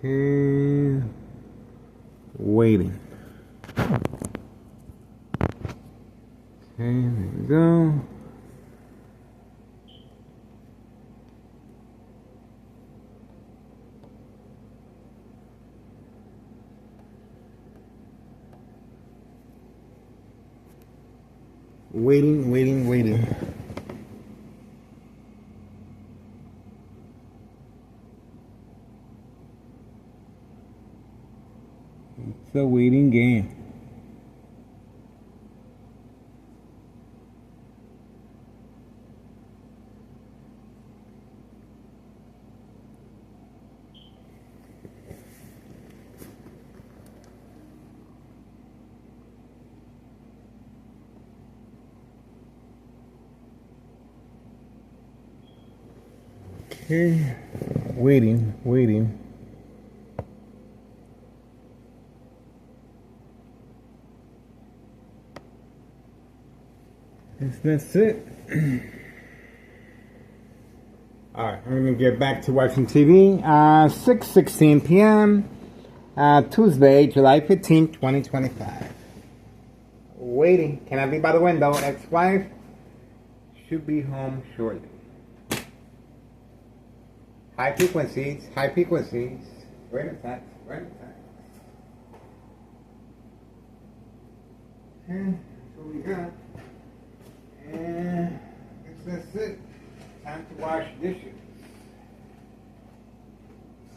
Okay. Waiting. Okay, there we go. Waiting, waiting, waiting. It's a waiting game. Okay, waiting, waiting. That's it. Alright, I'm gonna get back to watching TV. 6:16 p.m. Tuesday, July 15th, 2025. Waiting. Can I be by the window? Ex-wife should be home shortly. High frequencies, high frequencies. Great attacks, great attacks. And that's what we got. And I guess that's it. Time to wash dishes.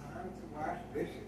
Time to wash dishes.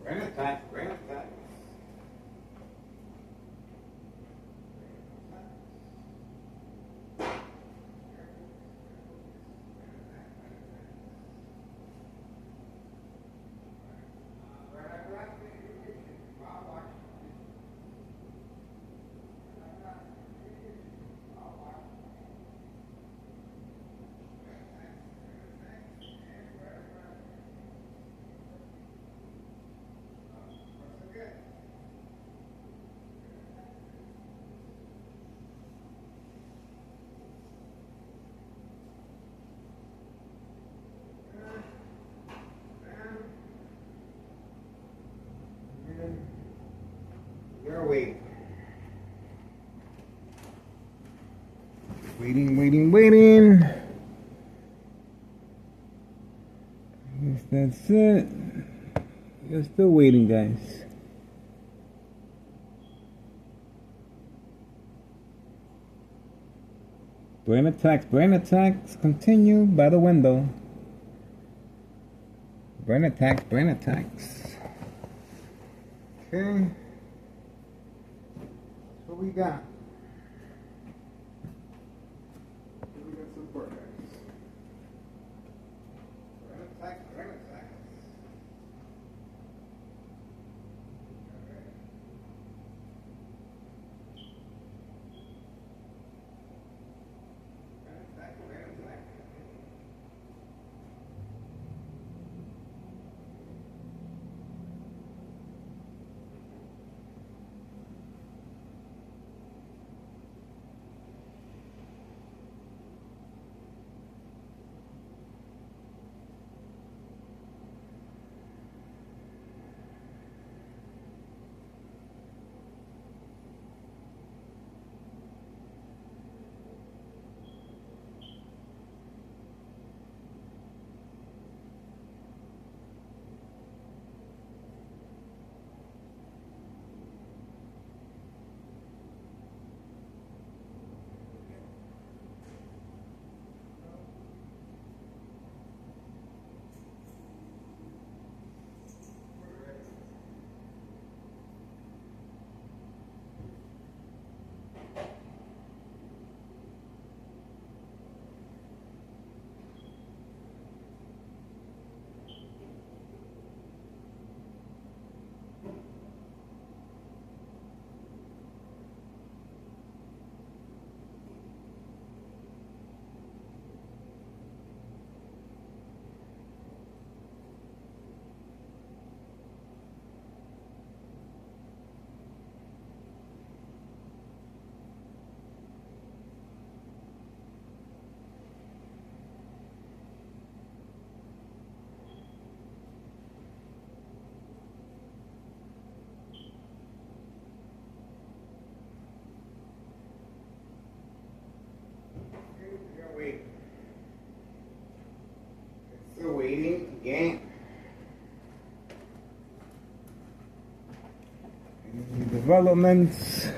Brain attack, brain attack. You're waiting. Waiting, waiting, waiting. I guess that's it. You're still waiting, guys. Brain attacks continue by the window. Brain attacks, brain attacks. Okay. That's what we got. We got some support, guys. Brain attacks, brain attacks. developments.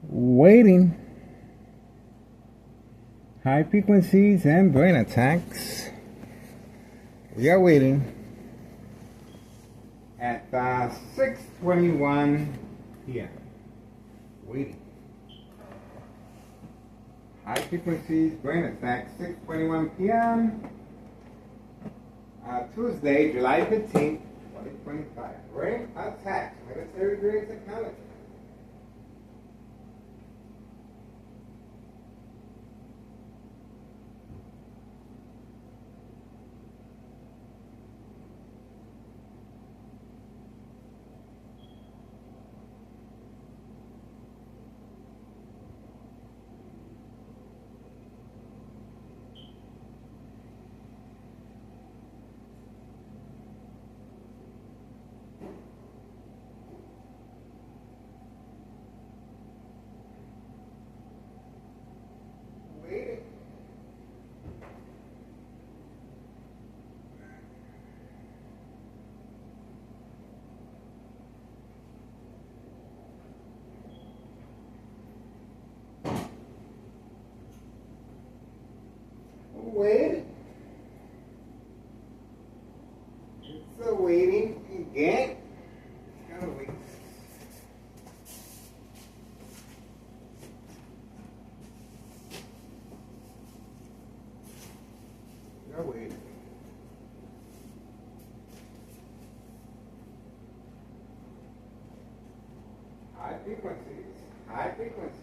Waiting. High frequencies and brain attacks. We are waiting at 6:21 p.m. Waiting. High frequencies, brain attacks, 6:21 p.m. Tuesday, July 15th, 2025. Brain attacks, military grade technology. Wait. It's a waiting again. Gotta wait. Gotta wait. High frequencies. High frequencies.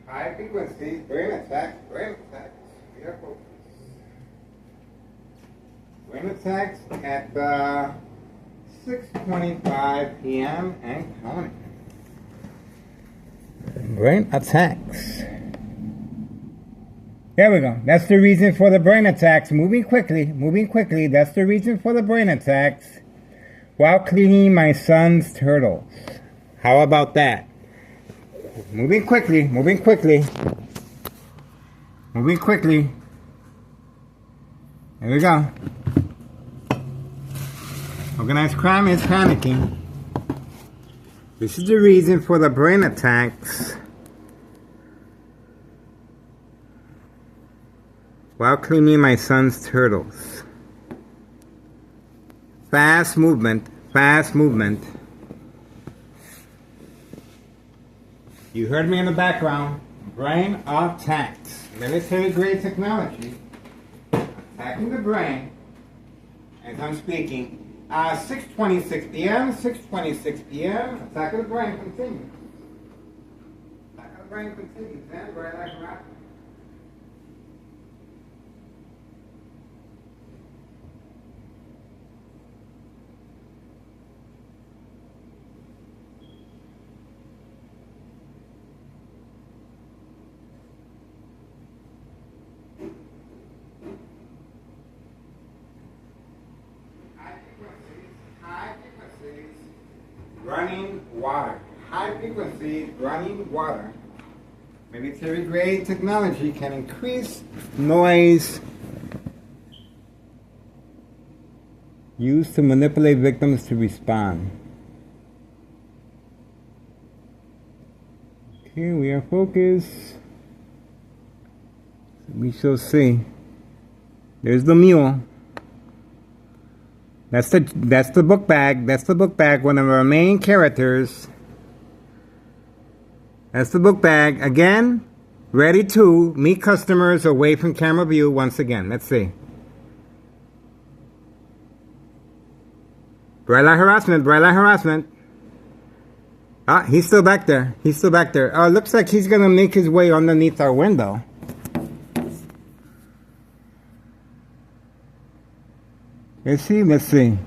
High frequencies, brain attacks, brain attacks. We are focused. Brain attacks at 6:25 p.m. and counting. Brain attacks. There we go. That's the reason for the brain attacks. Moving quickly, moving quickly. That's the reason for the brain attacks. While cleaning my son's turtles. How about that? Moving quickly, moving quickly. Moving quickly. There we go. Organized crime is panicking. This is the reason for the brain attacks. While cleaning my son's turtles. Fast movement. Fast movement. You heard me in the background. Brain attacks. Military grade technology. Attacking the brain. As I'm speaking. 6:26 p.m. 6:26 p.m. Attack of the brain continues. Attack of the brain continues. And right like that. High frequencies, running water. High frequencies, running water. Military grade technology can increase noise used to manipulate victims to respond. Okay, we are focused. We shall see. There's the mule. That's the book bag. That's the book bag. One of our main characters. That's the book bag. Again, ready to meet customers away from camera view once again. Let's see. Bright light harassment. Bright light harassment. Ah, he's still back there. He's still back there. Oh, looks like he's gonna make his way underneath our window. Let's see, let's see.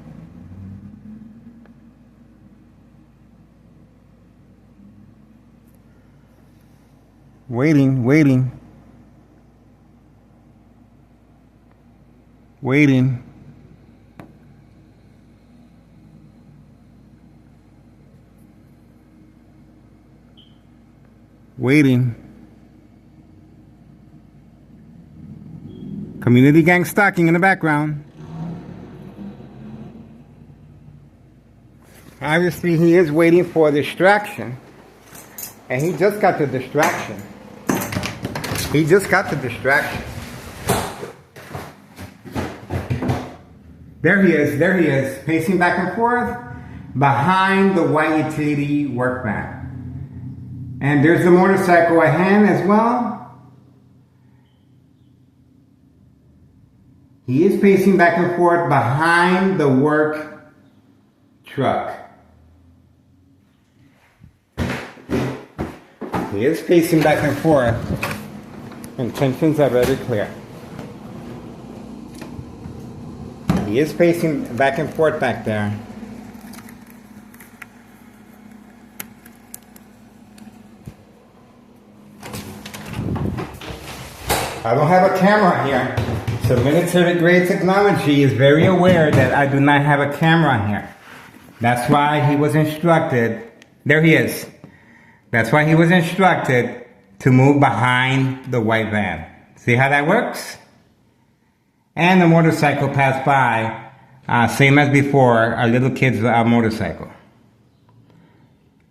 Waiting, waiting. Waiting. Waiting. Community gang stalking in the background. Obviously, he is waiting for a distraction. And he just got the distraction. He just got the distraction. There he is, pacing back and forth behind the white utility work van. And there's the motorcycle at hand as well. He is pacing back and forth behind the work truck. He is pacing back and forth. Intentions are very clear. He is pacing back and forth back there. I don't have a camera here. So military grade technology is very aware that I do not have a camera here. That's why he was instructed. There he is. That's why he was instructed to move behind the white van. See how that works? And the motorcycle passed by, same as before, a little kid's motorcycle.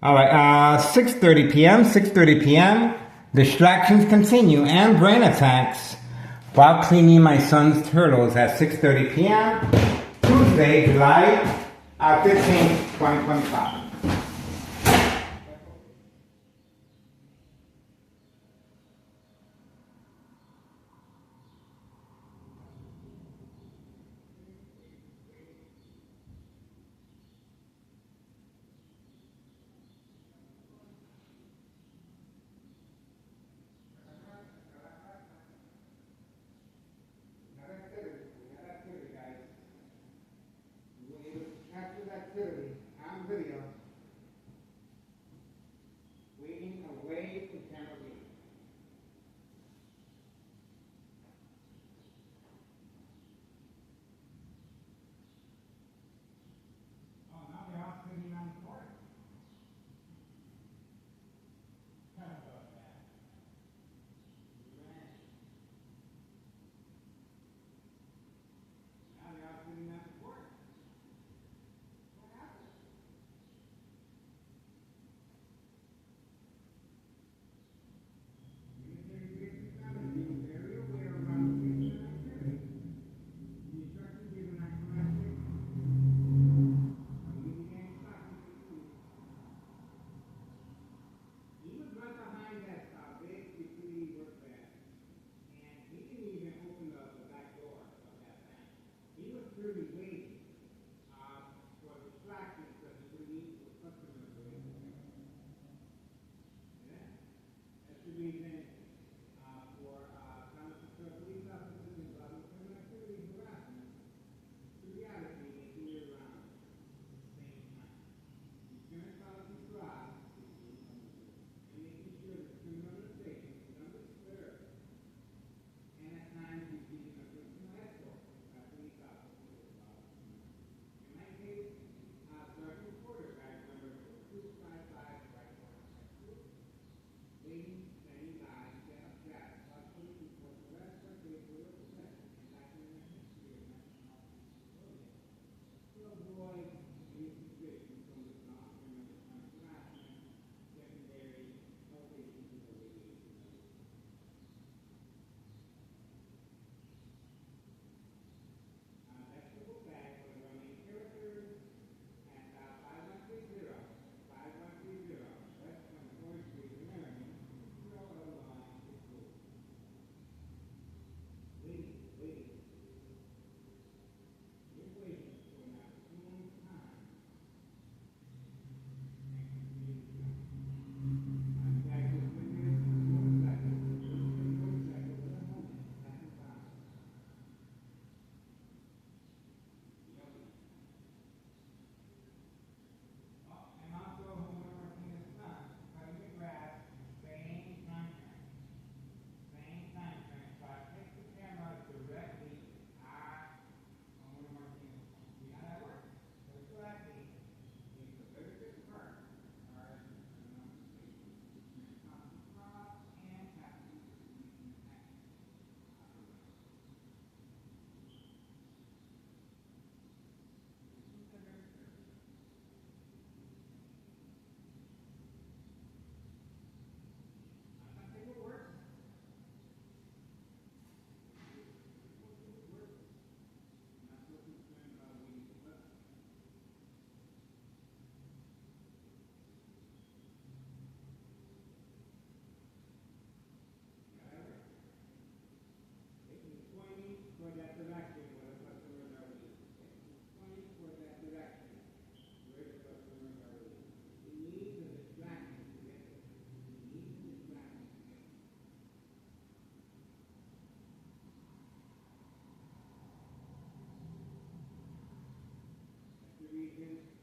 All right, 6:30 p.m., 6:30 p.m. Distractions continue and brain attacks while cleaning my son's turtles at 6:30 p.m. Tuesday, July 15th, 2025. Activity on video, waiting away from camera view. Oh, now they're all sitting on the court. How about that? Man. Now they're all sitting on the court. What happened? students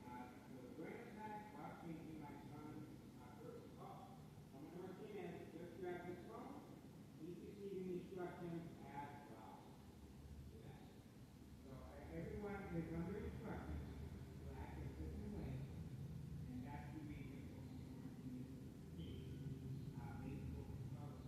was grandparents while changing my son's first call. Someone working in, just grab his phone. He's receiving instructions as well. Yes. So everyone is under instructions to act a certain way, and that's the reason for working in team. Baseball control.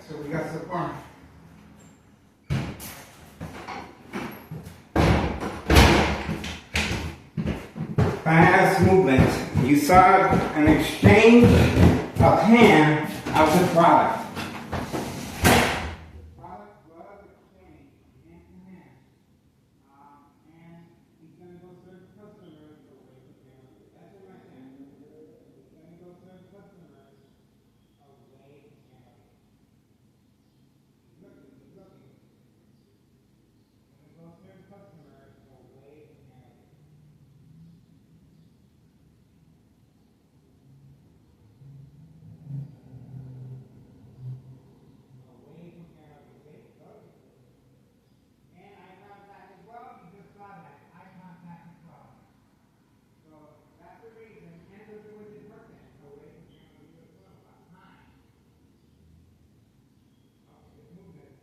So we got so far. Fast movement. You saw an exchange of hand of the product. Product was exchanged hand to hand. And he's going to go serve customers. That's what I said. He's going to go serve customers away from Canada. He's looking. He's going to go serve customers away from Canada. And eye contact as well. You just saw that. Eye contact as well. So that's the reason. And look at what his work at. Away from Canada as well. Behind. Okay, it's moving.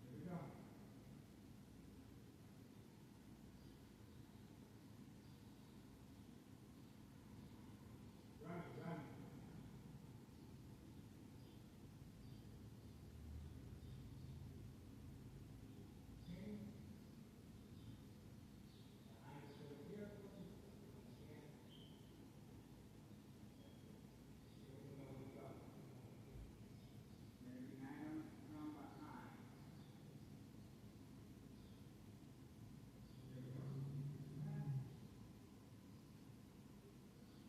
Here we go. Run.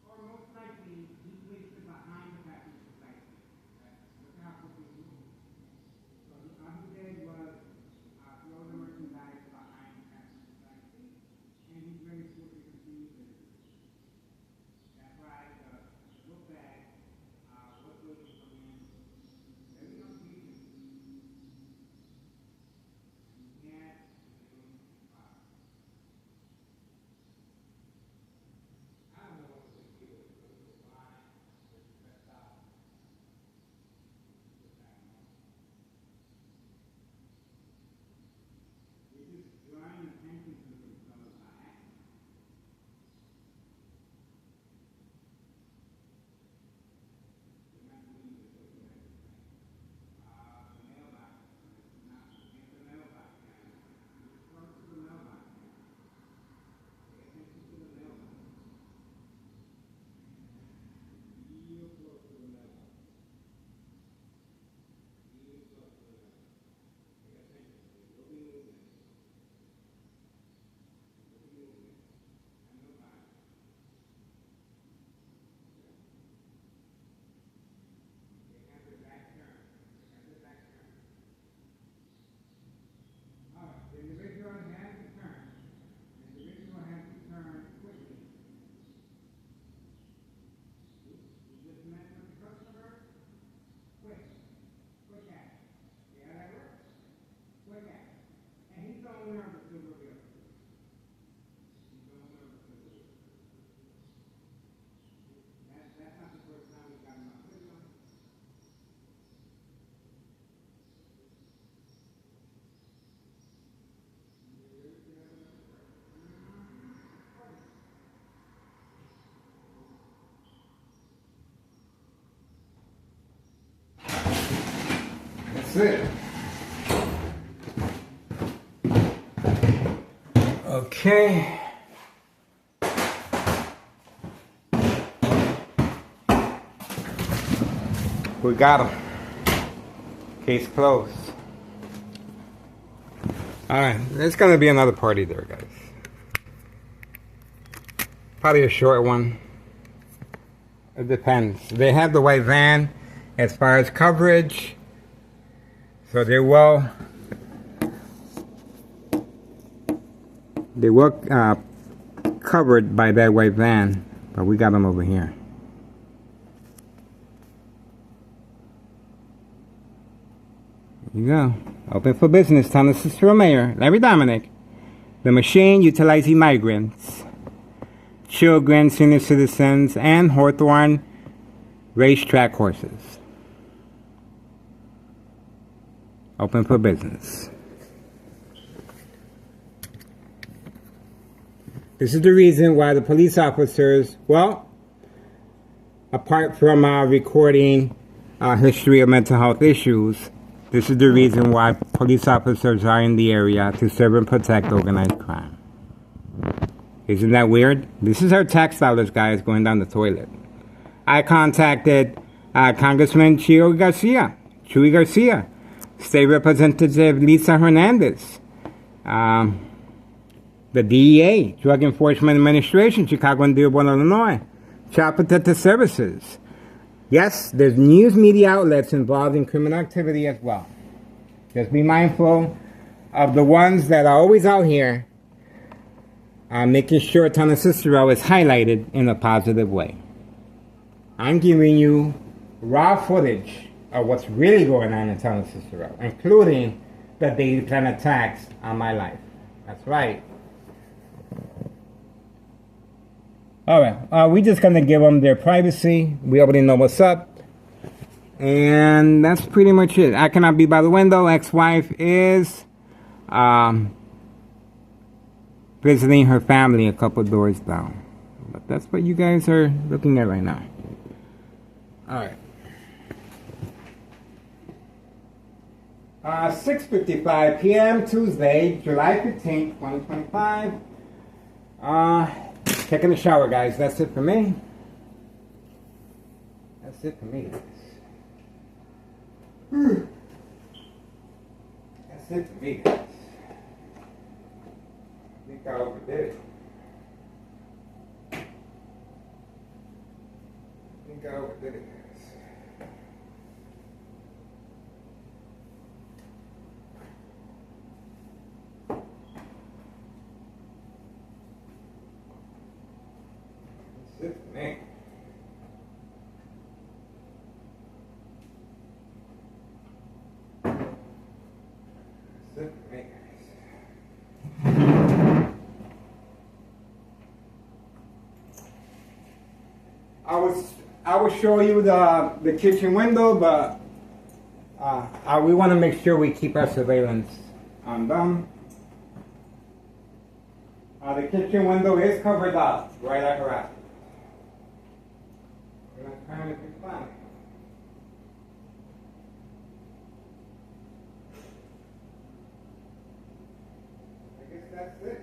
Or most likely, he placed it behind the passenger side. Look how quickly he moved. So all he did was throw the merchandise behind the passenger side seat, and he's very quickly continued business. That's why the book bag was waiting for him. There we go, Jesus. Yeah. I don't know what to do. Why? Stressed out. You're just drawing attention to themselves by accident. You're not doing this with the mailbox. Not get the mailbox down. You're close to the mailbox. Pay attention to the mailbox. Real close to the mailbox. Real close to the mailbox. Pay attention. We'll be moving. We'll be moving. And no time. They have their back turn. They have their back turn. All right. The individual has to turn. The individual has to turn quickly. You just met with the customer. Quick. Quick action. See how that works? Quick action. And he's the owner of the silver wheel. He's the owner of the silver wheel. That's not the first time we got him on video. That's it. Okay. We got him. Case closed. Alright, there's gonna be another party there, guys. Probably a short one. It depends. They have the white van as far as coverage. So they were covered by that white van, but we got them over here. There you go. Open for business. Town Assistant Mayor Larry Dominic. The machine utilizing migrants, children, senior citizens, and Hawthorne racetrack horses. Open for business. This is the reason why the police officers, well, apart from recording history of mental health issues, this is the reason why police officers are in the area to serve and protect organized crime. Isn't that weird? This is our tax dollars, guys, going down the toilet. I contacted Congressman Chuy Garcia, State Representative Lisa Hernandez, the DEA, Drug Enforcement Administration, Chicago and Dearborn, Illinois, Child Protective Services. Yes, there's news media outlets involved in criminal activity as well. Just be mindful of the ones that are always out here making sure Town of Cicero is highlighted in a positive way. I'm giving you raw footage of what's really going on in Town of Cicero, including the daily plan attacks on my life. That's right. Alright, we're just going to give them their privacy. We already know what's up. And that's pretty much it. I cannot be by the window. Ex-wife is visiting her family a couple doors down. But that's what you guys are looking at right now. Alright. 6:55 p.m. Tuesday, July 15th, 2025. Taking a shower, guys. That's it for me. That's it for me, guys. That's it for me, guys. I think I overdid it. Guys. That's it for me. That's it for me, guys. I will show you the kitchen window, but we want to make sure we keep our surveillance undone. The kitchen window is covered up right at her ass. We're not trying to be funny. I guess that's it.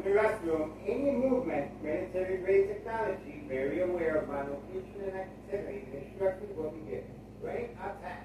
Restroom, any movement, military-grade technology, very aware of my location and activity, the instructions will be given. Great attack.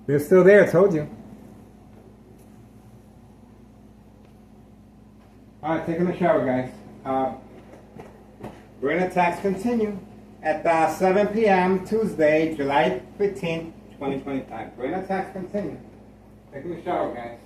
They're still there, I told you. Alright, taking a shower, guys. Brain attacks continue at 7 p.m. Tuesday, July 15th, 2025. Brain attacks continue. Taking a shower, guys.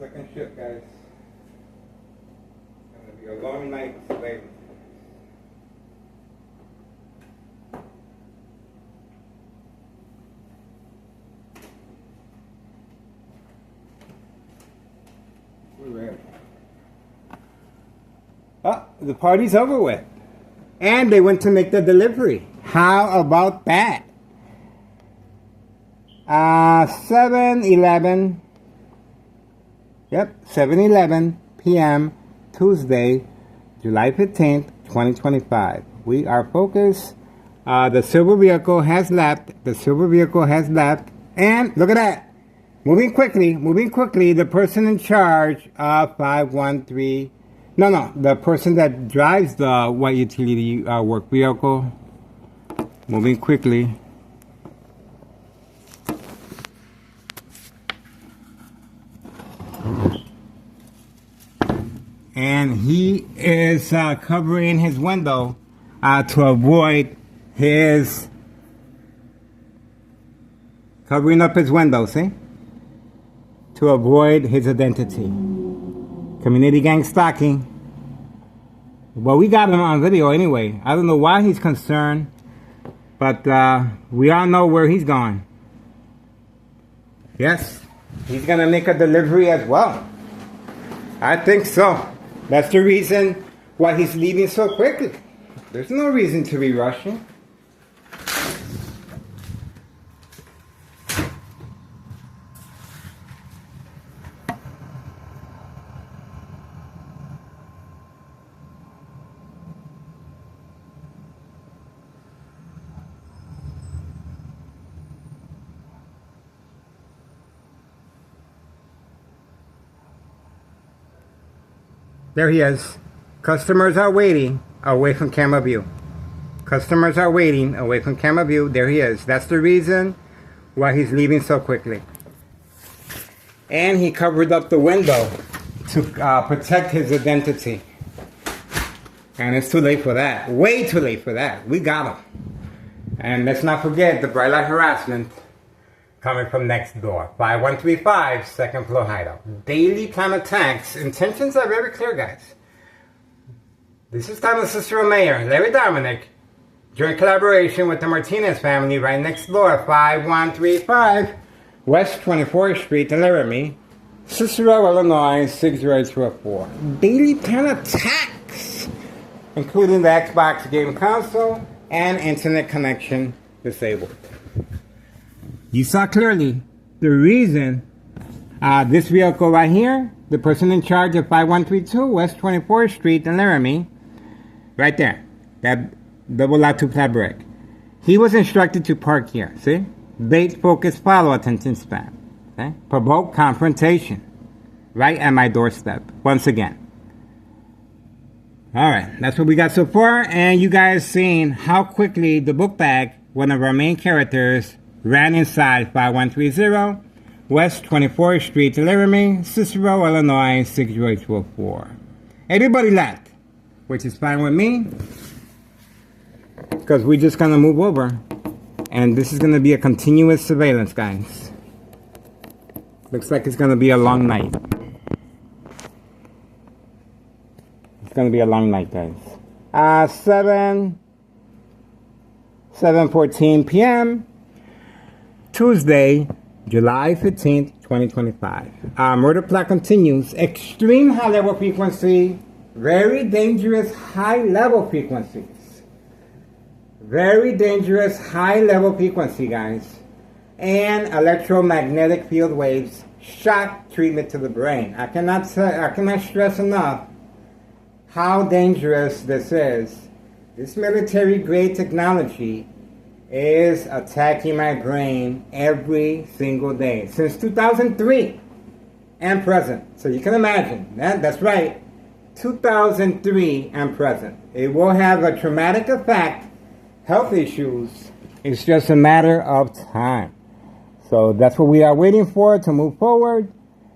second shift, guys. It's gonna be a long night of surveillance. We're ready. Oh, the party's over with. And they went to make the delivery. How about that? 7:11. Yep, 7:11 p.m. Tuesday, July 15th, 2025. We are focused. The silver vehicle has left. The silver vehicle has left. And look at that. Moving quickly. The person in charge of 513. No. The person that drives the white utility work vehicle. Moving quickly. And he is covering his window to avoid his... Covering up his window, see? To avoid his identity. Community gang stalking. Well, we got him on video anyway. I don't know why he's concerned. But we all know where he's gone. Yes, he's going to make a delivery as well. I think so. That's the reason why he's leaving so quickly. There's no reason to be rushing. There he is. Customers are waiting away from camera view. Customers are waiting away from camera view. There he is. That's the reason why he's leaving so quickly. And he covered up the window to protect his identity. And it's too late for that. Way too late for that. We got him. And let's not forget the bright light harassment coming from next door. 5135, second floor hideout. Daily plan attacks. Intentions are very clear, guys. This is Thomas Cicero Mayor, Larry Dominic, joint collaboration with the Martinez family right next door. 5135 West 24th Street, Laramie, Cicero, Illinois, 60204. Daily plan attacks, including the Xbox game console and internet connection disabled. You saw clearly the reason this vehicle right here, the person in charge of 5132 West 24th Street in Laramie, right there, that double lot 2 flat brick. He was instructed to park here, see? Bait, focus, follow, attention span. Okay? Provoke confrontation. Right at my doorstep, once again. Alright, that's what we got so far, and you guys seen how quickly the book bag, one of our main characters, ran inside 5130 West 24th Street, Laramie, Cicero, Illinois, 60204. Everybody left, which is fine with me, because we're just going to move over, and this is going to be a continuous surveillance, guys. Looks like it's going to be a long night. It's going to be a long night, guys. 7:14 p.m. Tuesday, July 15th, 2025. Murder plot continues. Extreme high level frequency. Very dangerous high level frequencies. Very dangerous high level frequency, guys. And electromagnetic field waves. Shock treatment to the brain. I cannot stress enough how dangerous this is. This military grade technology is attacking my brain every single day since 2003 and present. So you can imagine that's right, 2003 and present. It will have a traumatic effect, health issues. It's just a matter of time. So that's what we are waiting for to move forward.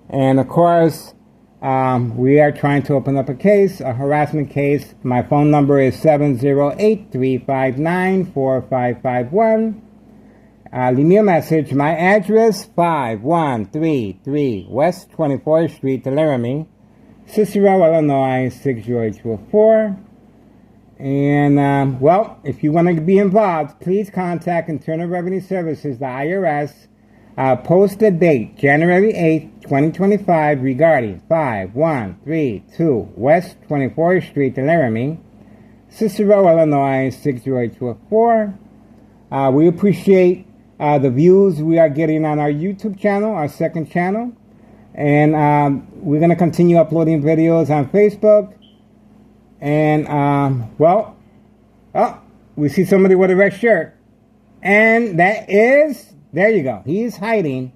And of course, we are trying to open up a case, a harassment case. My phone number is 708-359-4551. leave me a message. My address, 5133 West 24th Street, Laramie, Cicero, Illinois, 60824. And, well, if you want to be involved, please contact Internal Revenue Services, the IRS. Post the date, January 8th, 2025, regarding 5132 West 24th Street, Laramie, Cicero, Illinois, 60824. We appreciate the views we are getting on our YouTube channel, our second channel. And we're going to continue uploading videos on Facebook. And, well, oh, we see somebody with a red shirt. And that is, there you go. He's hiding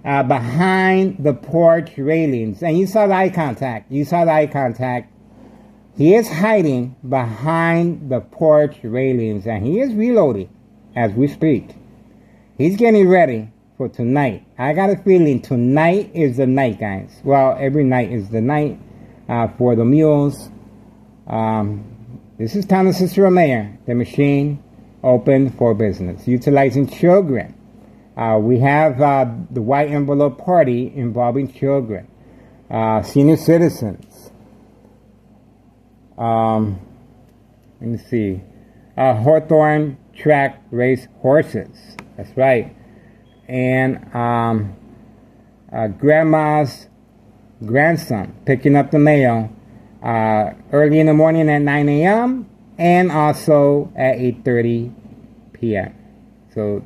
behind the porch railings. And you saw the eye contact. You saw the eye contact. He is hiding behind the porch railings. And he is reloading as we speak. He's getting ready for tonight. I got a feeling tonight is the night, guys. Well, every night is the night for the mules. This is Town of Cicero Mayor. The machine open for business. Utilizing children. We have the white envelope party involving children. Senior citizens. Let me see. Hawthorne track race horses. That's right. And grandma's grandson picking up the mail early in the morning at 9 a.m. and also at 8:30 p.m. So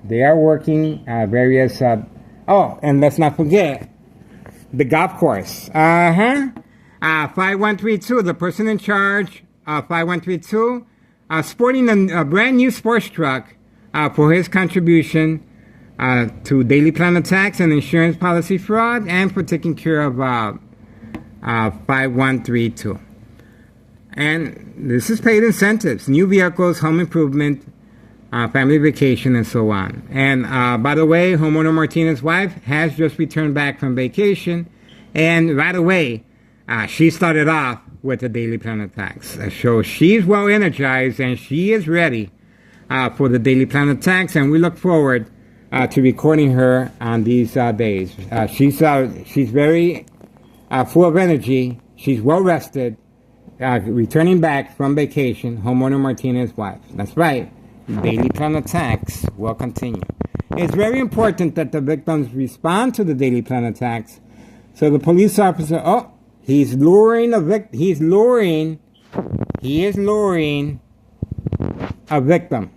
they are working various... oh, and let's not forget the golf course. 5132, the person in charge, 5132, sporting a brand new sports truck for his contribution to daily plan attacks and insurance policy fraud, and for taking care of 5132. And this is paid incentives, new vehicles, home improvement, family vacation, and so on. And by the way, homeowner Martinez's wife has just returned back from vacation, and right away she started off with the daily plan attacks. So she's well energized and she is ready for the daily plan attacks, and we look forward to recording her on these days. She's very full of energy. She's well rested, returning back from vacation. Homeowner Martinez's wife. That's right. Daily plan attacks will continue. It's very important that the victims respond to the daily plan attacks. So the police officer, he is luring a victim. He is luring a victim.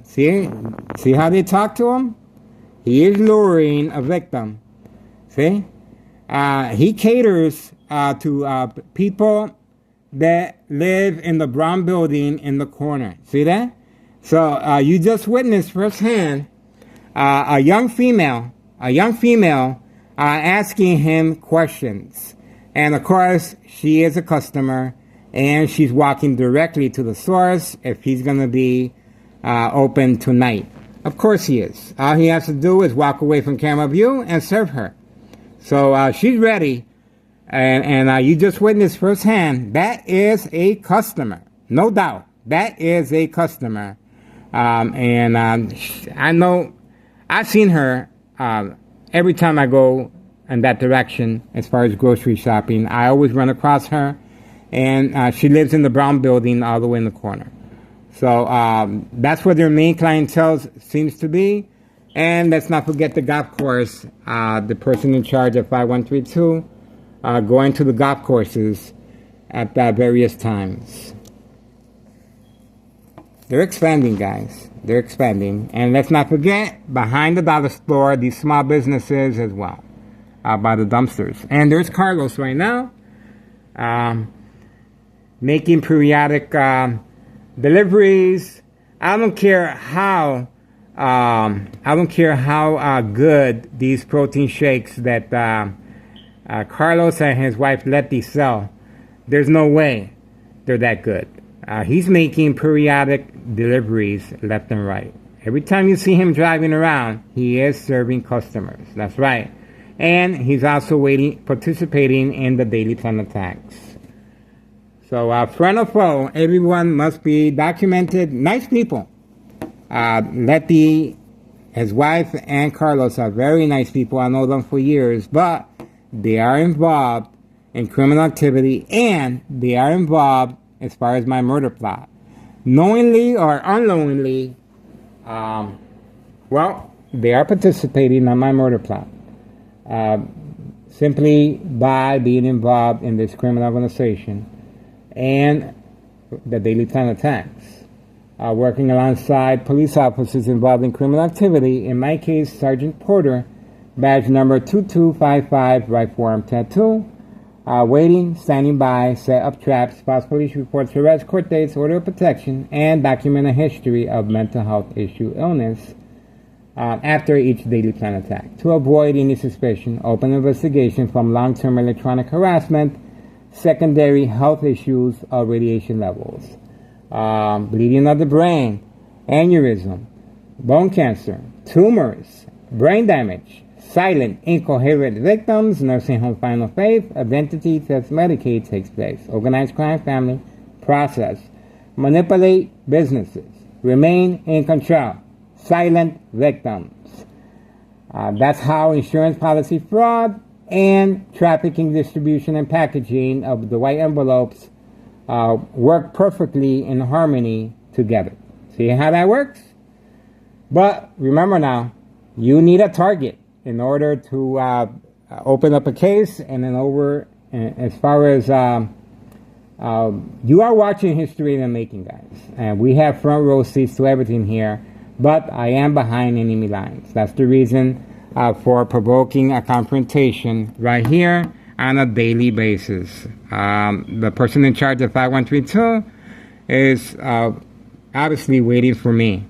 See how they talk to him? He is luring a victim. See? He caters to people that live in the brown building in the corner. See that? So you just witnessed firsthand a young female asking him questions. And of course, she is a customer, and she's walking directly to the source if he's going to be open tonight. Of course he is. All he has to do is walk away from camera view and serve her. So she's ready, and you just witnessed firsthand, that is a customer. No doubt. That is a customer. I know I've seen her every time I go in that direction as far as grocery shopping. I always run across her, and she lives in the brown building all the way in the corner. So that's where their main clientele seems to be. And let's not forget the golf course, the person in charge of 5132 going to the golf courses at various times. They're expanding, guys. They're expanding. And let's not forget, behind the dollar store, these small businesses as well, by the dumpsters. And there's Carlos right now, making periodic deliveries. I don't care how good these protein shakes that Carlos and his wife Letty sell. There's no way they're that good. He's making periodic deliveries left and right. Every time you see him driving around, he is serving customers. That's right. And he's also participating in the daily plan attacks. So, friend or foe, everyone must be documented. Nice people. Letty, his wife, and Carlos are very nice people. I know them for years, but they are involved in criminal activity, and they are involved as far as my murder plot. Knowingly or unknowingly, well, they are participating in my murder plot. Simply by being involved in this criminal organization and the Daily Planet attacks. Working alongside police officers involved in criminal activity. In my case, Sergeant Porter, badge number 2255, right forearm tattoo. Waiting, standing by, set up traps, false police reports, arrest, court dates, order of protection, and document a history of mental health issue illness after each Daily Plan attack. To avoid any suspicion, open investigation from long-term electronic harassment, secondary health issues, or radiation levels. Bleeding of the brain, aneurysm, bone cancer, tumors, brain damage, silent, incoherent victims, nursing home final faith, identity theft, Medicaid takes place, organized crime family, process, manipulate businesses, remain in control, silent victims. That's how insurance policy fraud and trafficking, distribution, and packaging of the white envelopes work perfectly in harmony together. See how that works? But remember now, you need a target in order to open up a case, and then as far as you are watching history in the making, guys. And we have front row seats to everything here, but I am behind enemy lines. That's the reason for provoking a confrontation right here on a daily basis. The person in charge of 5132 is obviously waiting for me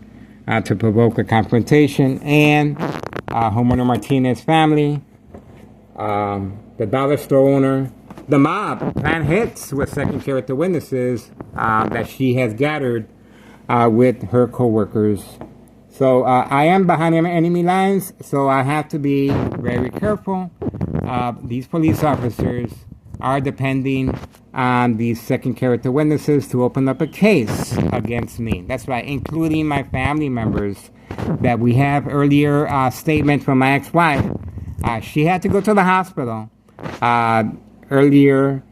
to provoke a confrontation, and Homeowner Martinez family, the dollar store owner, the mob plan hits with second character witnesses that she has gathered with her co-workers. So I am behind enemy lines, so I have to be very careful. These police officers are depending on these second character witnesses to open up a case against me. That's right, including my family members that we have earlier statement from my ex-wife. She had to go to the hospital earlier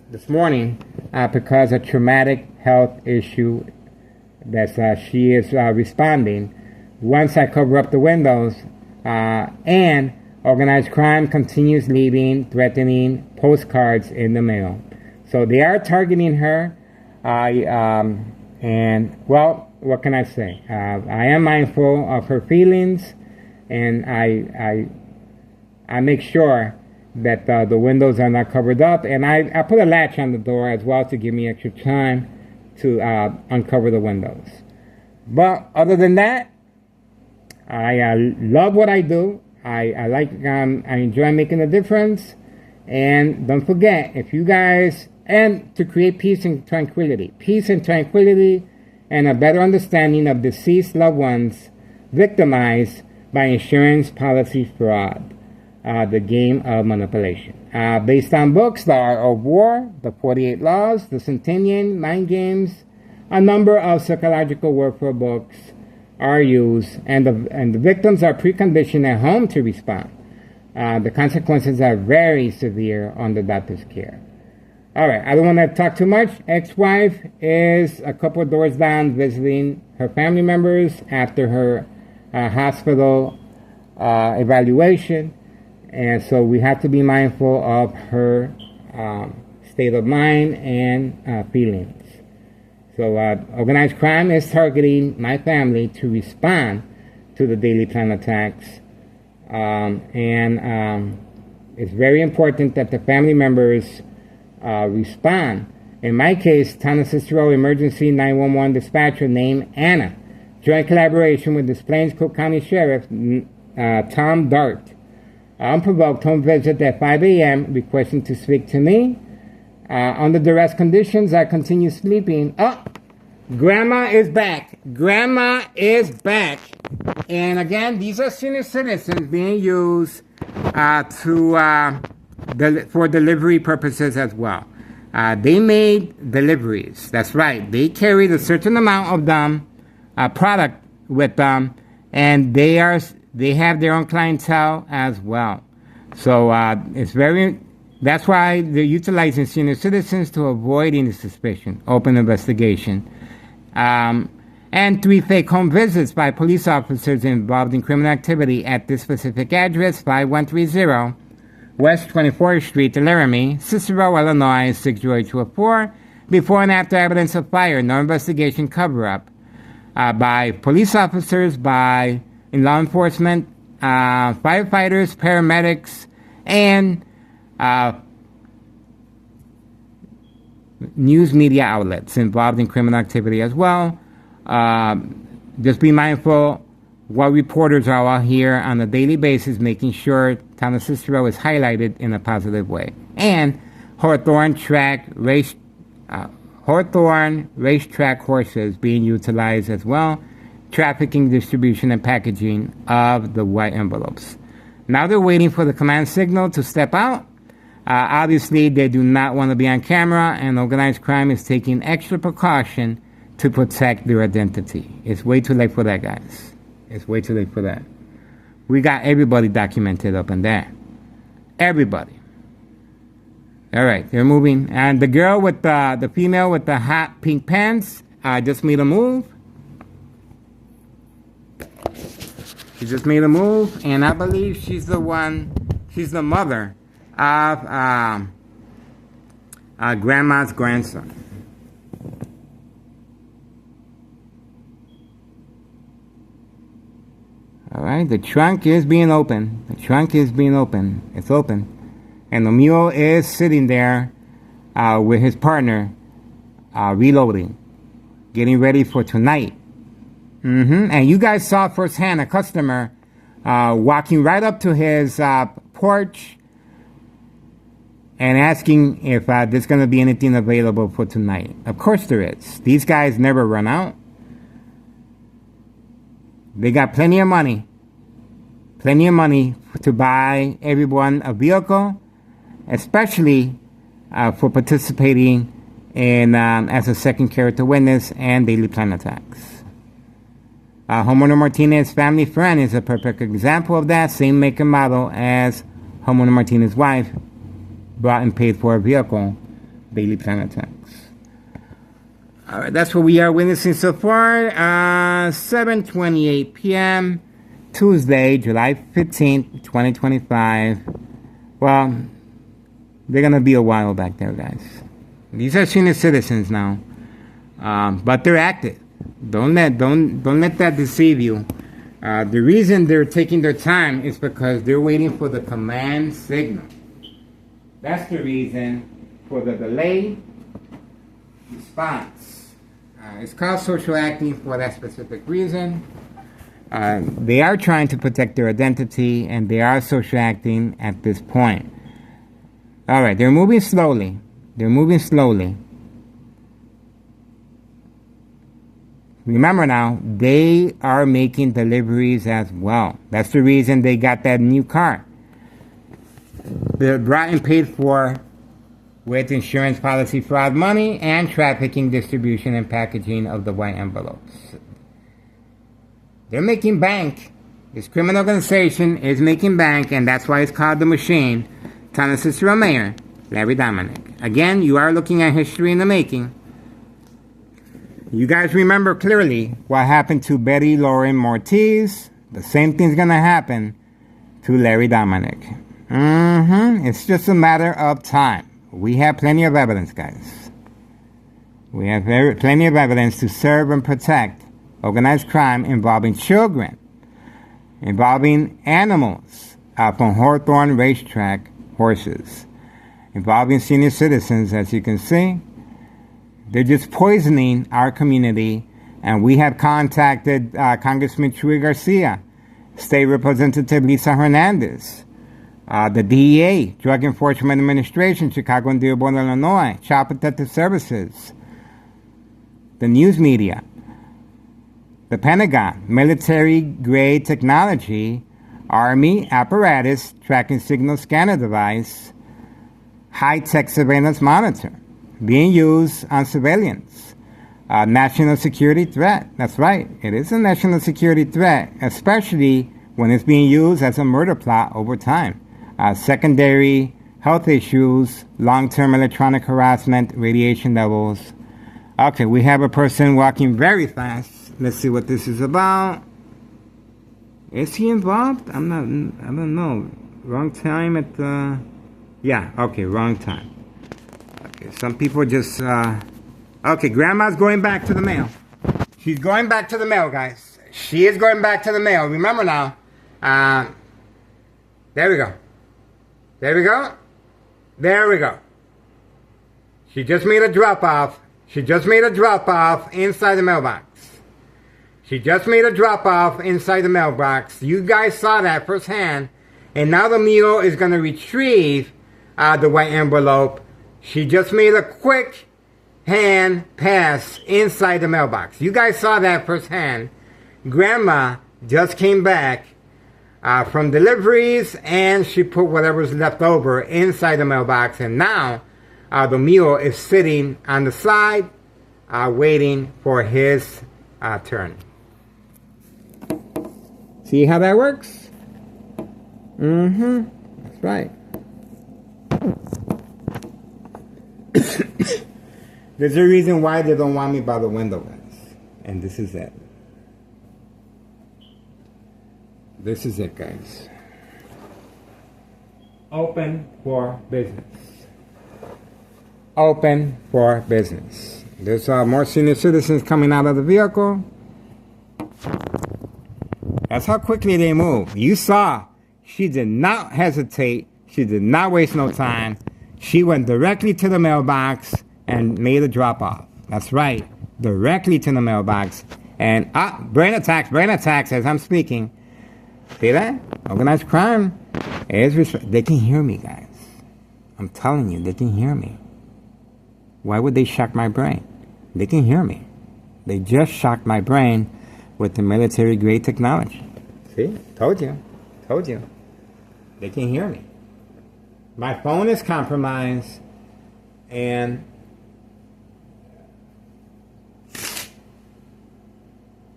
this morning because of traumatic health issue that she is responding. Once I cover up the windows, and organized crime continues leaving threatening postcards in the mail. So they are targeting her, and well, what can I say? I am mindful of her feelings, and I make sure that the windows are not covered up, and I put a latch on the door as well to give me extra time to uncover the windows. But other than that, I love what I do. I like, I enjoy making a difference. And don't forget, if you guys, and to create peace and tranquility and a better understanding of deceased loved ones victimized by insurance policy fraud, the game of manipulation. Based on books, The Art of War, The 48 Laws, The Centennial, Mind Games, a number of psychological warfare books are used, and the victims are preconditioned at home to respond. The consequences are very severe on the doctor's care. All right, I don't want to talk too much. Ex-wife is a couple of doors down visiting her family members after her hospital evaluation. And so we have to be mindful of her state of mind and feelings. So organized crime is targeting my family to respond to the Daily Plan attacks. It's very important that the family members respond. In my case, Town of Cicero Emergency 911 dispatcher named Anna, joint collaboration with the Plains Cook County Sheriff Tom Dart. Unprovoked home visit at 5 a.m. requesting to speak to me. Under duress conditions, I continue sleeping. Oh, Grandma is back. Grandma is back. And again, these are senior citizens being used for delivery purposes as well. They made deliveries. That's right. They carried a certain amount of them product with them, and they have their own clientele as well. So that's why they're utilizing senior citizens to avoid any suspicion, open investigation. And 3 fake home visits by police officers involved in criminal activity at this specific address, 5130 West 24th Street, Laramie, Cicero, Illinois, 60824, before and after evidence of fire. No investigation cover-up by police officers, in law enforcement, firefighters, paramedics, and news media outlets involved in criminal activity as well. Just be mindful what reporters are out here on a daily basis, making sure town of Cicero is highlighted in a positive way. And Hawthorne racetrack horses being utilized as well, trafficking, distribution, and packaging of the white envelopes. Now they're waiting for the command signal to step out. Obviously, they do not want to be on camera, and organized crime is taking extra precaution to protect their identity. It's way too late for that, guys. It's way too late for that. We got everybody documented up in there. Everybody. All right, they're moving. And the girl with the female with the hot pink pants just made a move. She just made a move, and I believe she's the mother of grandma's grandson. All right, the trunk is being open. It's open. And the mule is sitting there with his partner, reloading, getting ready for tonight. And you guys saw firsthand a customer walking right up to his porch and asking if there's going to be anything available for tonight. Of course there is. These guys never run out. They got plenty of money to buy everyone a vehicle, especially for participating in as a second character witness and daily plan attacks. Homeowner Martinez's family friend is a perfect example of that. Same make and model as homeowner Martinez's wife, bought and paid for a vehicle, daily plan attacks. All right, that's what we are witnessing so far. 7:28 p.m. Tuesday, July 15th, 2025. Well, they're gonna be a while back there, guys. These are senior citizens now, but they're active. Don't let that deceive you. The reason they're taking their time is because they're waiting for the command signal. That's the reason for the delayed response. It's called social acting for that specific reason. They are trying to protect their identity, and they are social acting at this point. All right, they're moving slowly. Remember now, they are making deliveries as well. That's the reason they got that new car. They're brought and paid for with insurance policy fraud money and trafficking, distribution, and packaging of the white envelopes. They're making bank. This criminal organization is making bank, and that's why it's called the Machine. Town of Cicero Mayor, Larry Dominic. Again, you are looking at history in the making. You guys remember clearly what happened to Betty Lauren Mortiz. The same thing's going to happen to Larry Dominic. It's just a matter of time. We have plenty of evidence, guys. We have plenty of evidence to serve and protect organized crime involving children, involving animals from Hawthorne racetrack horses, involving senior citizens, as you can see. They're just poisoning our community, and we have contacted Congressman Chuy Garcia, State Representative Lisa Hernandez, the DEA, Drug Enforcement Administration, Chicago and Dearborn, Illinois, Child Protective Services, the news media, the Pentagon, military-grade technology, Army apparatus, tracking signal scanner device, high-tech surveillance monitor being used on civilians, national security threat. That's right. It is a national security threat, especially when it's being used as a murder plot over time. Secondary health issues, long-term electronic harassment, radiation levels. Okay, we have a person walking very fast. Let's see what this is about. Is he involved? I don't know. Wrong time at the... Yeah, okay, wrong time. Okay, some people just... Okay, Grandma's going back to the mail. She's going back to the mail, guys. She is going back to the mail. Remember now. There we go. There we go. There we go. She just made a drop-off. She just made a drop-off inside the mailbox. She just made a drop-off inside the mailbox. You guys saw that firsthand. And now the mule is going to retrieve the white envelope. She just made a quick hand pass inside the mailbox. You guys saw that firsthand. Grandma just came back from deliveries, and she put whatever's left over inside the mailbox. And now the mule is sitting on the side waiting for his turn. See how that works? That's right. There's a reason why they don't want me by the window, guys. And this is it. This is it, guys. Open for business. Open for business. There's more senior citizens coming out of the vehicle. That's how quickly they move. You saw, she did not hesitate. She did not waste no time. She went directly to the mailbox and made a drop-off. That's right, directly to the mailbox. And, brain attacks as I'm speaking. See that? Organized crime is they can hear me, guys. I'm telling you, they can hear me. Why would they shock my brain? They can hear me. They just shocked my brain with the military-grade technology. See? Told you. Told you. They can hear me. My phone is compromised, and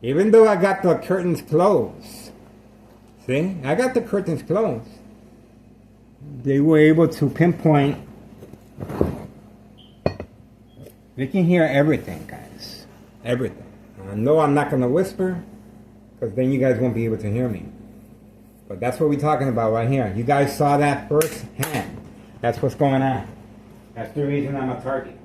even though I got the curtains closed, see? I got the curtains closed. They were able to pinpoint. They can hear everything, guys. Everything. I know I'm not going to whisper, because then you guys won't be able to hear me. But that's what we're talking about right here. You guys saw that firsthand. That's what's going on. That's the reason I'm a target.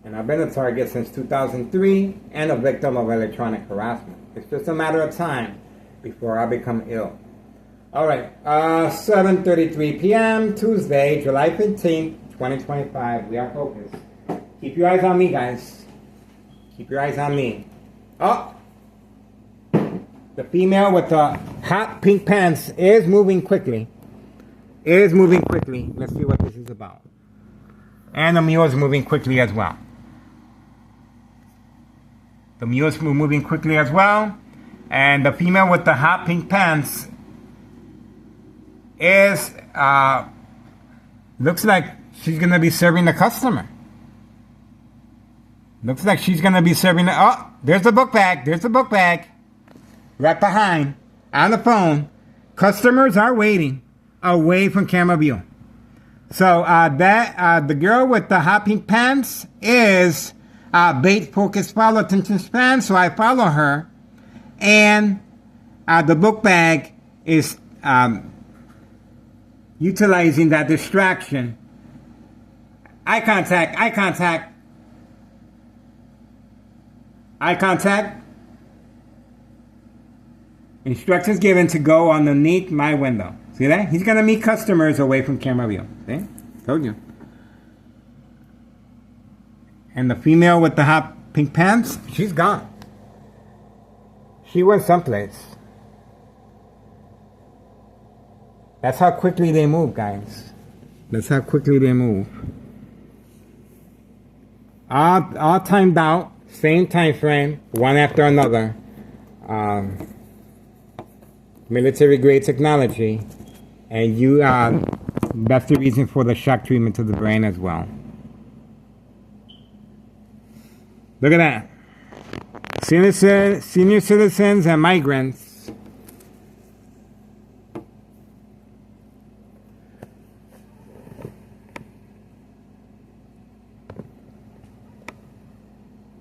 And I've been a target since 2003 and a victim of electronic harassment. It's just a matter of time before I become ill. Alright, 7:33 p.m. Tuesday, July 15th, 2025. We are focused. Keep your eyes on me, guys. Keep your eyes on me. Oh! The female with the hot pink pants is moving quickly. Let's see what this is about. And the mule is moving quickly as well. The mule is moving quickly as well. And the female with the hot pink pants is, looks like she's going to be serving the customer. Looks like she's going to be serving the, oh, there's the book bag. There's the book bag. Right behind, on the phone. Customers are waiting away from camera view. So the girl with the hot pink pants is bait focus follow attention span, so I follow her. And the book bag is utilizing that distraction. Eye contact, eye contact. Eye contact. Instructions given to go underneath my window. See that? He's going to meet customers away from camera view. See? Told you. And the female with the hot pink pants, she's gone. She went someplace. That's how quickly they move, guys. That's how quickly they move. All timed out. Same time frame. One after another. Military-grade technology, and you that's the reason for the shock treatment to the brain as well. Look at that. Senior citizens and migrants.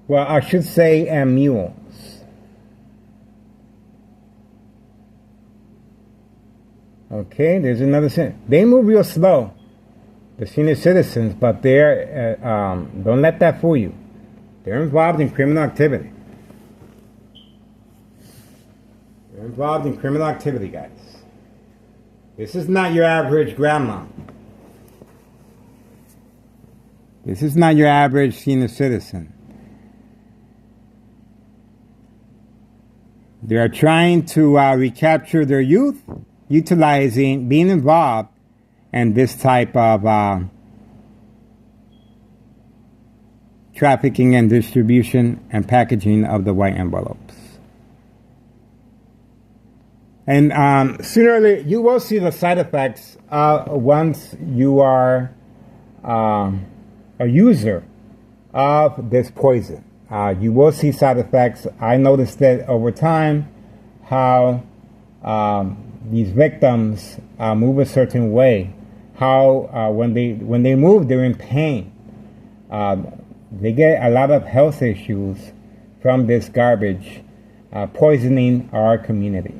Well, I should say, and mules. Okay, there's another sin. They move real slow, the senior citizens, but they're, don't let that fool you. They're involved in criminal activity. They're involved in criminal activity, guys. This is not your average grandma. This is not your average senior citizen. They are trying to recapture their youth, utilizing, being involved in this type of trafficking and distribution and packaging of the white envelopes. And sooner or later, you will see the side effects once you are a user of this poison. You will see side effects. I noticed that over time, how these victims move a certain way. How when they move, they're in pain. They get a lot of health issues from this garbage poisoning our community.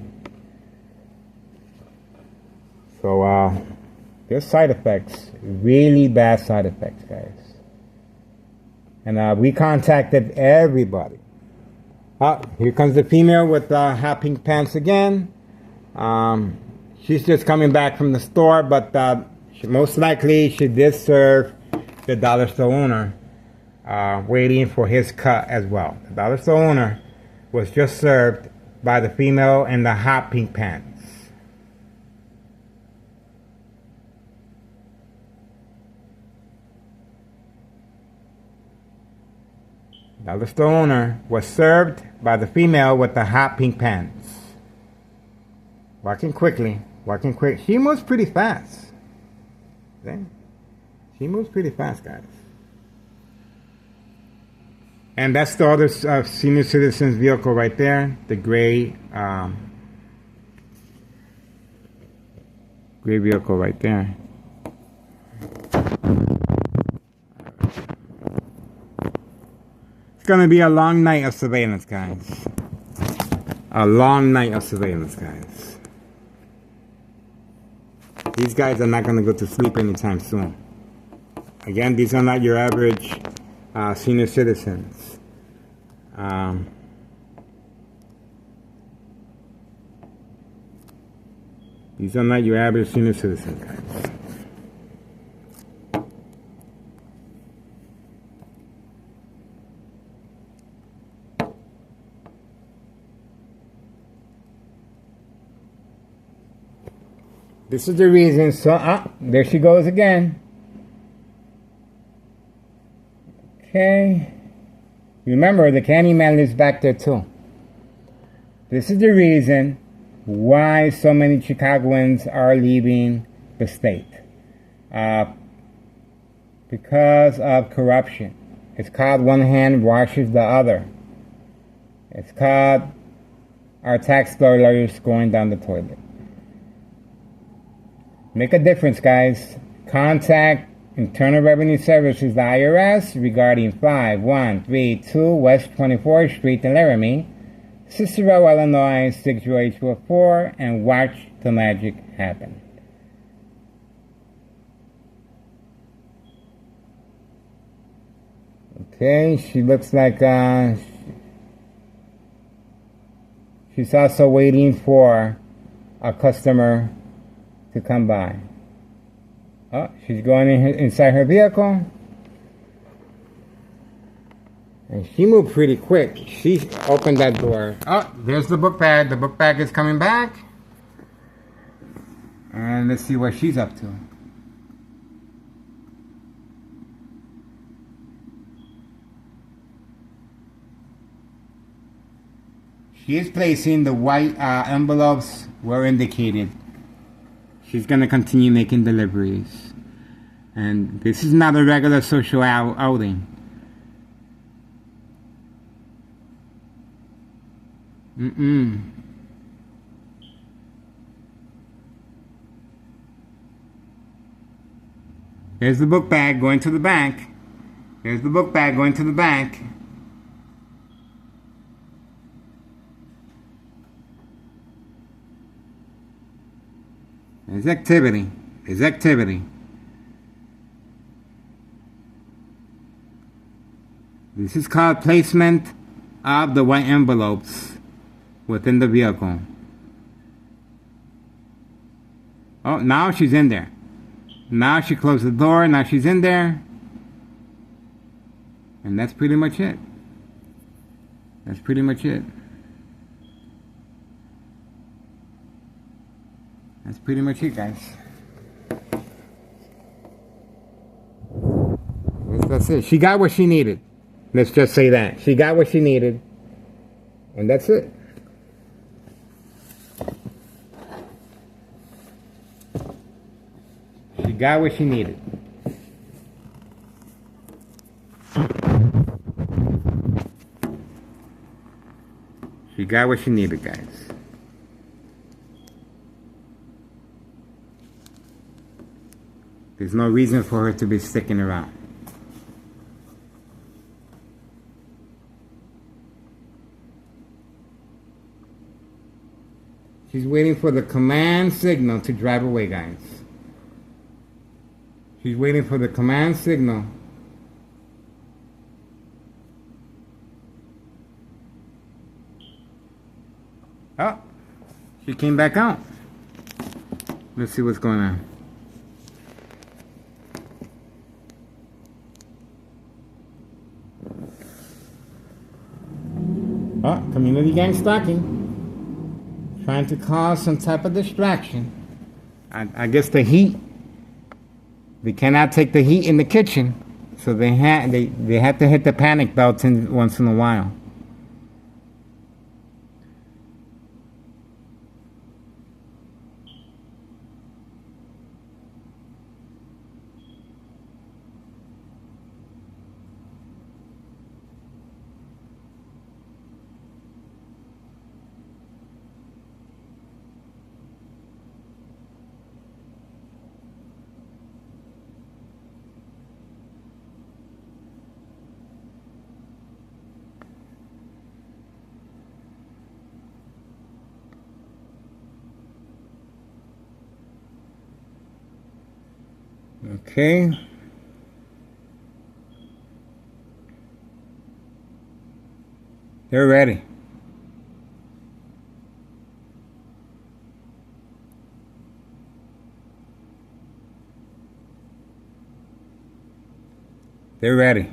So there's side effects, really bad side effects, guys. And we contacted everybody. Here comes the female with hot pink pants again. She's just coming back from the store, but most likely she did serve the dollar store owner, waiting for his cut as well. The dollar store owner was just served by the female in the hot pink pants. Now the store owner was served by the female with the hot pink pants. Walking quickly, walking quick. She moves pretty fast. See? She moves pretty fast, guys. And that's the other senior citizen's vehicle right there. The gray vehicle right there. It's going to be a long night of surveillance, guys. A long night of surveillance, guys. These guys are not going to go to sleep anytime soon. Again, these are not your average senior citizens. These are not your average senior citizens, guys. This is the reason. So, there she goes again. Okay. Remember, the Candyman lives back there too. This is the reason why so many Chicagoans are leaving the state. Because of corruption. It's called one hand washes the other. It's called our tax lawyers going down the toilet. Make a difference, guys. Contact Internal Revenue Services, the IRS, regarding 5132 West 24th Street in Laramie, Cicero, Illinois 60844, and watch the magic happen. Okay, she looks like she's also waiting for a customer to come by. Oh, she's going inside her vehicle. And she moved pretty quick. She opened that door. Oh, there's the book bag. The book bag is coming back. And let's see what she's up to. She is placing the white envelopes where indicated. She's going to continue making deliveries. And this is not a regular social outing. Mm-mm. There's the book bag going to the bank. There's the book bag going to the bank. There's activity. There's activity. This is called placement of the white envelopes within the vehicle. Oh, now she's in there. Now she closed the door. Now she's in there. And that's pretty much it. That's pretty much it. That's pretty much it, guys. That's it. She got what she needed. Let's just say that. She got what she needed. And that's it. She got what she needed. She got what she needed, guys. There's no reason for her to be sticking around. She's waiting for the command signal to drive away, guys. She's waiting for the command signal. Oh, she came back out. Let's see what's going on. Oh, community gang stalking. Trying to cause some type of distraction. I guess the heat. They cannot take the heat in the kitchen, so they have to hit the panic button once in a while. Okay. They're ready. They're ready.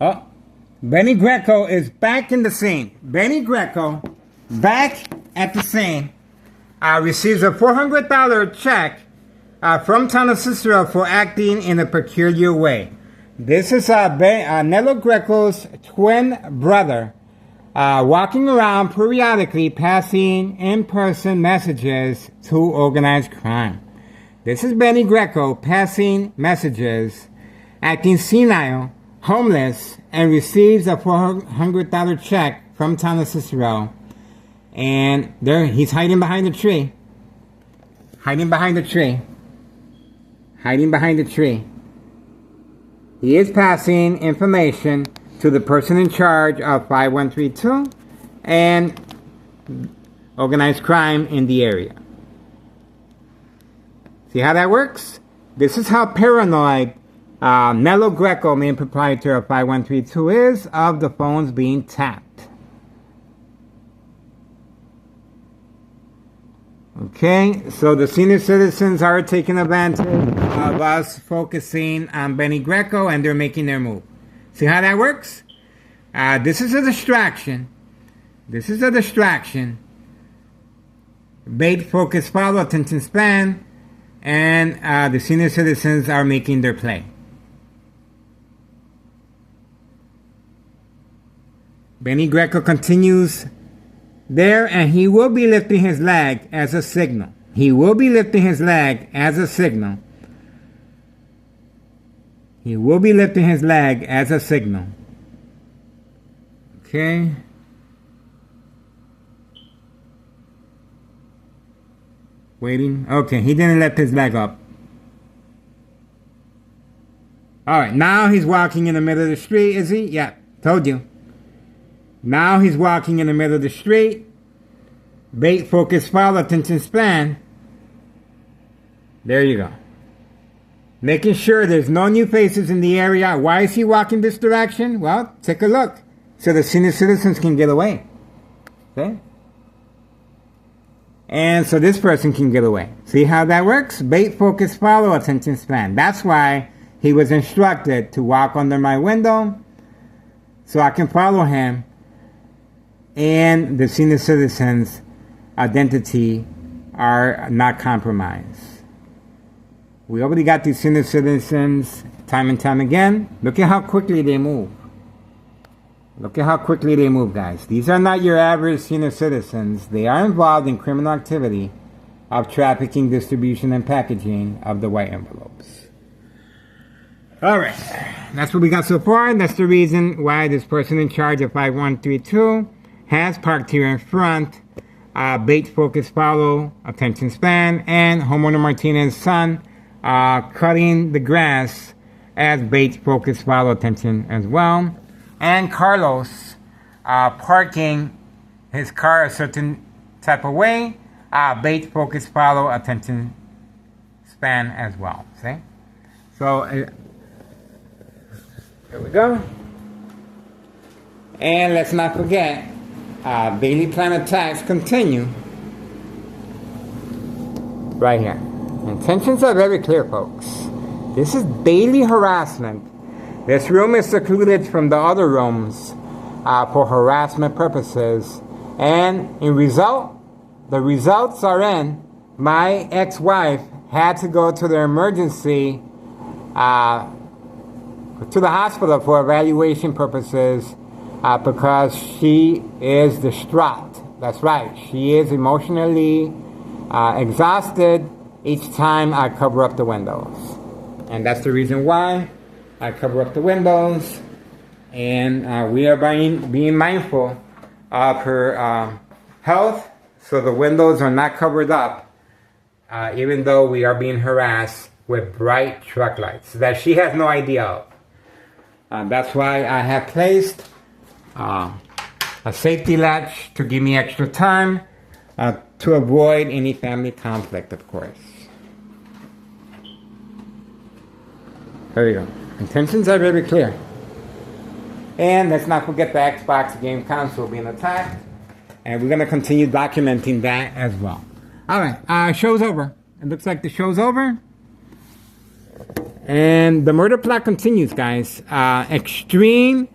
Oh. Benny Greco is back in the scene. Benny Greco, back at the scene, receives a $400 check from Tana Cicero for acting in a peculiar way. This is Nello Greco's twin brother, walking around periodically passing in-person messages to organized crime. This is Benny Greco passing messages, acting senile, homeless, and receives a $400 check from Tana Cicero. And there, he's hiding behind the tree. Hiding behind the tree. Hiding behind the tree. He is passing information to the person in charge of 5132 and organized crime in the area. See how that works? This is how paranoid Nello Greco, main proprietor of 5132, is of the phones being tapped. Okay, so the senior citizens are taking advantage of us focusing on Benny Greco, and they're making their move. See how that works? This is a distraction. This is a distraction. Bait, focus, follow, attention span, and the senior citizens are making their play. Benny Greco continues there, and he will be lifting his leg as a signal. He will be lifting his leg as a signal He will be lifting his leg as a signal. Okay. Waiting. Okay, he didn't lift his leg up. Alright, now he's walking in the middle of the street, is he? Yeah, told you. Now he's walking in the middle of the street. Bait, focus, follow, attention span. There you go. Making sure there's no new faces in the area. Why is he walking this direction? Well, take a look. So the senior citizens can get away. Okay? And so this person can get away. See how that works? Bait, focus, follow, attention span. That's why he was instructed to walk under my window so I can follow him and the senior citizens' identity are not compromised. We already got these senior citizens time and time again. Look at how quickly they move. Look at how quickly they move, guys. These are not your average senior citizens. They are involved in criminal activity of trafficking, distribution, and packaging of the white envelopes. Alright, that's what we got so far. That's the reason why this person in charge of 5132 has parked here in front. Bait, focus, follow, attention span, and homeowner Martinez's son cutting the grass as bait, focus, follow, attention as well. And Carlos parking his car a certain type of way, bait, focus, follow, attention span as well. See? So, here we go. And let's not forget, daily plan attacks continue right here. Intentions are very clear, folks. This is daily harassment. This room is secluded from the other rooms for harassment purposes. And the results are in. My ex-wife had to go to the emergency to the hospital for evaluation purposes because she is distraught. That's right. She is emotionally exhausted each time I cover up the windows. And that's the reason why I cover up the windows. And we are being mindful of her health, so the windows are not covered up, even though we are being harassed with bright truck lights that she has no idea of. That's why I have placed a safety latch to give me extra time to avoid any family conflict, of course. There you go. Intentions are very clear. And let's not forget the Xbox game console being attacked. And we're going to continue documenting that as well. Alright, show's over. It looks like the show's over. And the murder plot continues, guys. Extreme,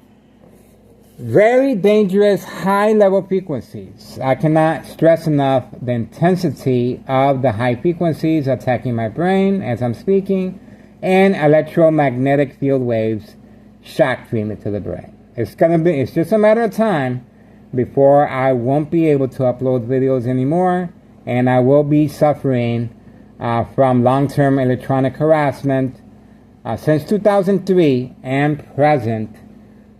very dangerous, high-level frequencies. I cannot stress enough the intensity of the high frequencies attacking my brain as I'm speaking, and electromagnetic field waves shock treatment to the brain. It's just a matter of time before I won't be able to upload videos anymore, and I will be suffering from long-term electronic harassment since 2003 and present.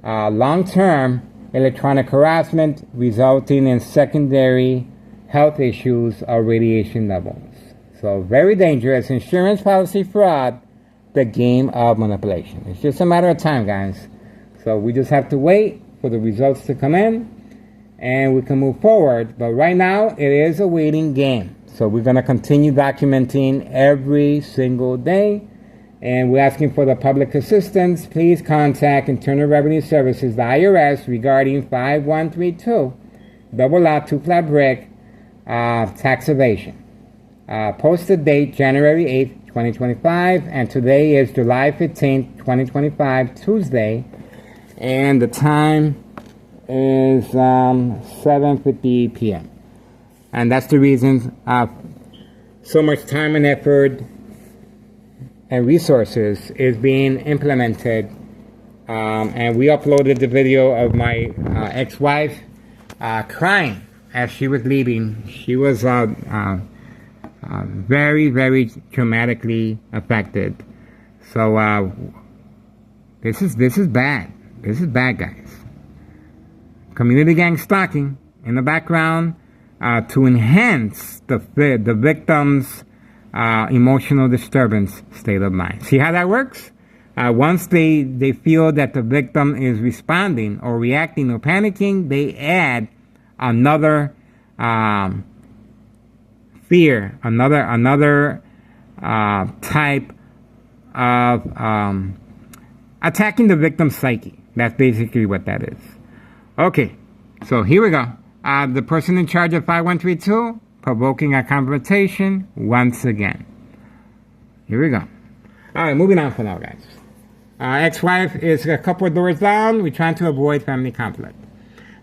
Long-term electronic harassment resulting in secondary health issues or radiation levels. So very dangerous. Insurance policy fraud, the game of manipulation. It's just a matter of time, guys. So we just have to wait for the results to come in and we can move forward. But right now, it is a waiting game. So we're going to continue documenting every single day. And we're asking for the public assistance. Please contact Internal Revenue Services, the IRS, regarding 5132 double lot 2-flat brick tax evasion. Posted date January 8th, 2025, and today is July 15th, 2025, Tuesday, and the time is 7:50 p.m. And that's the reason so much time and effort and resources is being implemented. And we uploaded the video of my ex-wife crying as she was leaving. She was very, very traumatically affected. So This is bad. This is bad, guys. Community gang stalking in the background to enhance the victim's emotional disturbance state of mind. See how that works? Once they feel that the victim is responding or reacting or panicking, they add another fear, another type of attacking the victim's psyche. That's basically what that is. Okay, so here we go. The person in charge of 5132, provoking a confrontation once again. Here we go. All right, moving on for now, guys. Ex-wife is a couple of doors down. We're trying to avoid family conflict.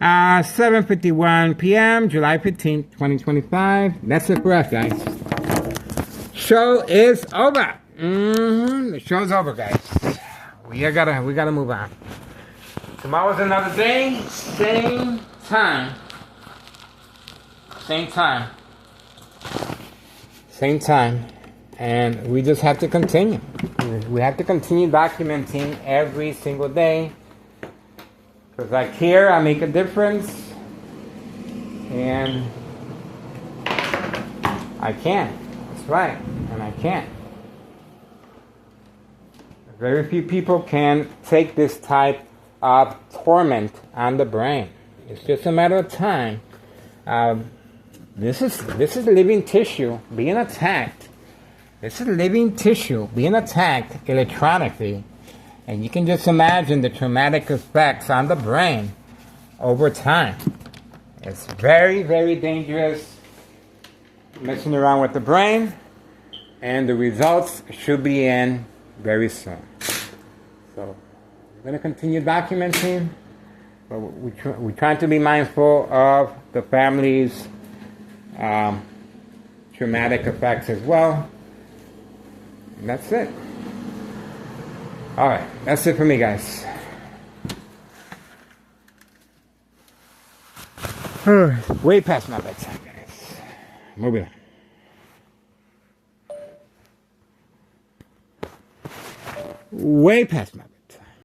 7:51 p.m., July 15th, 2025. That's it for us, guys. Show is over. The show's over, guys. We gotta move on. Tomorrow's another day, same time. Same time. And we just have to continue. We have to continue documenting every single day. Because I care, I make a difference. And I can. That's right. And I can. Very few people can take this type of torment on the brain. It's just a matter of time. This is living tissue being attacked. This is living tissue being attacked electronically. And you can just imagine the traumatic effects on the brain over time. It's very, very dangerous messing around with the brain. And the results should be in very soon. So we're going to continue documenting. But we're trying to be mindful of the family's traumatic effects as well. And that's it. All right, that's it for me, guys. Way past my bedtime, guys. Moving on. Way past my bedtime.